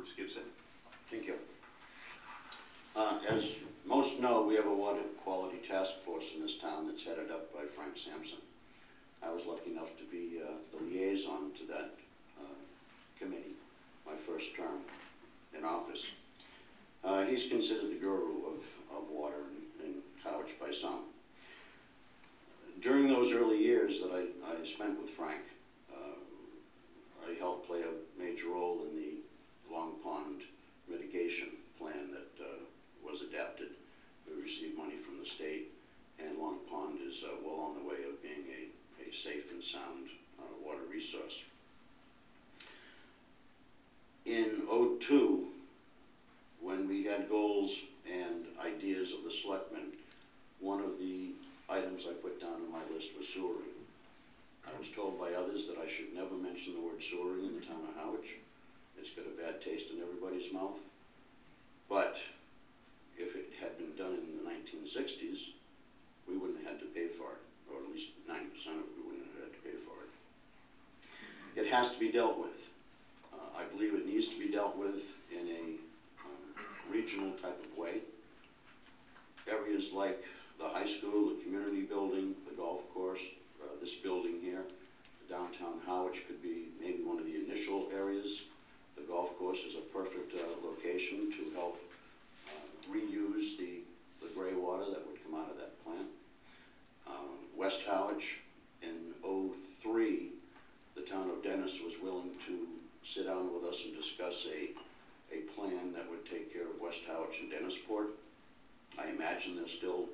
Mr. Gibson. Thank you. As most know, we have a water quality task force in this town that's headed up by Frank Sampson. I was lucky enough to be the liaison to that committee my first term in office. He's considered the guru of water in Howard by some. During those early years that I spent with Frank, I helped play a major role in the Long Pond mitigation plan that was adapted. We received money from the state, and Long Pond is well on the way of being a safe and sound water resource. In '02, when we had goals and ideas of the selectmen, one of the items I put down on my list was sewering. I was told by others that I should never mention the word sewering in the town of Howard. It's got a bad taste in everybody's mouth. But if it had been done in the 1960s, we wouldn't have had to pay for it, or at least 90% of it, we wouldn't have had to pay for it. It has to be dealt with. I believe it needs to be dealt with in a regional type of way. Areas like the high school, the community building, the golf course, this building here, the downtown Howard could be maybe one of the initial areas. The golf course is a perfect location to help reuse the gray water that would come out of that plant. West Howard, in '03, the town of Dennis was willing to sit down with us and discuss a plan that would take care of West Howard and Dennisport. I imagine they're still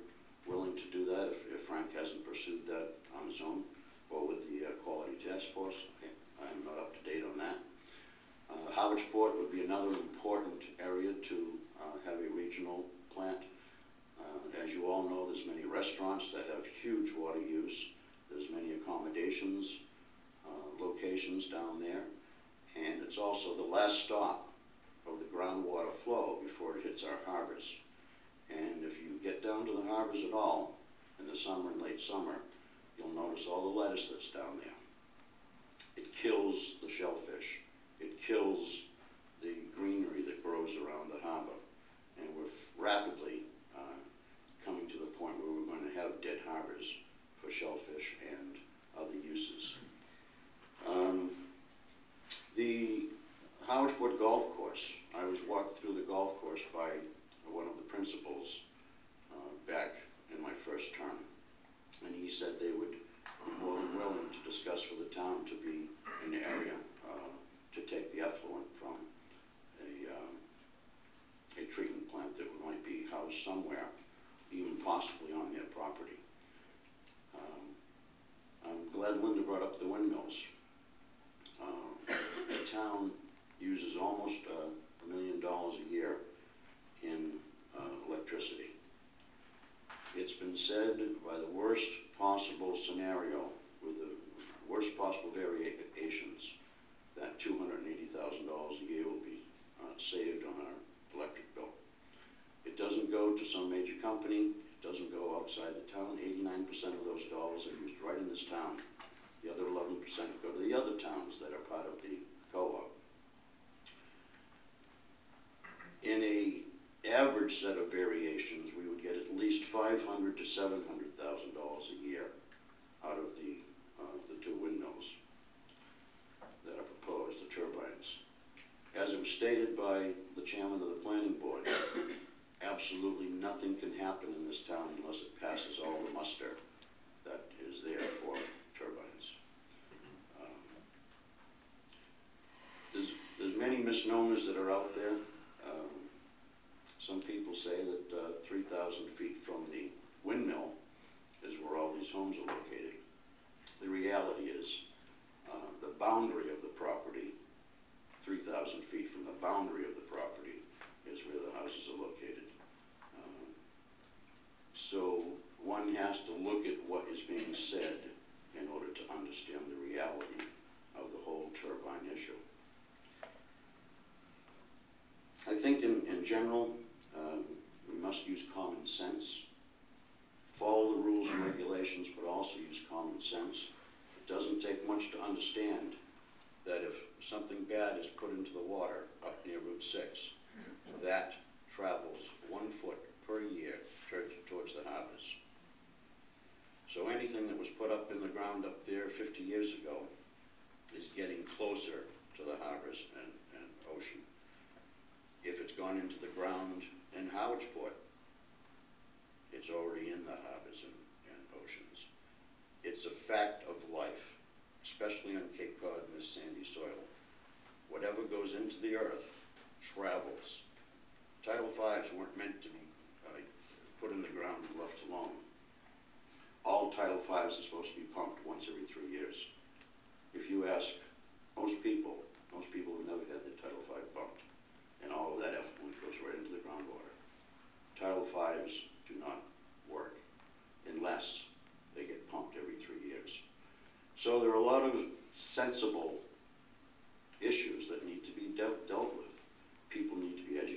willing to do that if Frank hasn't pursued that on his own, or with the Quality Task Force. Okay. I'm not up to date on that. Howardsport would be another important area to have a regional plant. As you all know, there's many restaurants that have huge water use. There's many accommodations, locations down there. And it's also the last stop of the groundwater flow before it hits our harbors. And if you get down to the harbors at all, in the summer and late summer, you'll notice all the lettuce that's down there. It kills the shellfish. It kills the greenery that grows around the harbor. And we're rapidly coming to the point where we're going to have dead harbors for shellfish and other uses. The Howardsport Golf Course, I was walked through the golf course by one of the principals back in my first term, and he said they would be more than willing to discuss with the town to be in the area to take the effluent from a treatment plant that might be housed somewhere, even possibly on their property. I'm glad Linda brought up the windmills. The town uses almost $1 million a year in electricity. It's been said by the worst possible scenario, with the worst possible variations, that $280,000 a year will be saved on our electric bill. It doesn't go to some major company. It doesn't go outside the town. 89% of those dollars are used right in this town. The other 11% go to the other towns that are part of the co-op. In a average set of variations, we would get at least $500,000 to $700,000 a year out of the two windmills that are proposed, the turbines. As it was stated by the chairman of the planning board, absolutely nothing can happen in this town unless it passes all the muster that is there for turbines. There's many misnomers that are out there. Some people say that 3,000 feet from the windmill is where all these homes are located. The reality is the boundary of the property, 3,000 feet from the boundary of the property, is where the houses are located. So one has to look at what is being said in order to understand the reality of the whole turbine issue. I think in general, we must use common sense, follow the rules and regulations, but also use common sense. It doesn't take much to understand that if something bad is put into the water up near Route 6, that travels 1 foot per year towards the harbors. So anything that was put up in the ground up there 50 years ago is getting closer to the harbors and ocean. If it's gone into the ground in Howardsport, it's already in the harbors and oceans. It's a fact of life, especially on Cape Cod in this sandy soil. Whatever goes into the earth travels. Tidal Vs weren't meant to be put in the ground and left alone. All Tidal Vs are supposed to be pumped once every 3 years. If you ask most people have never had their Tidal V pumped, and all of that effluent goes right into the groundwater. Tidal Vs do not work unless they get pumped every 3 years. So there are a lot of sensible issues that need to be dealt with. People need to be educated.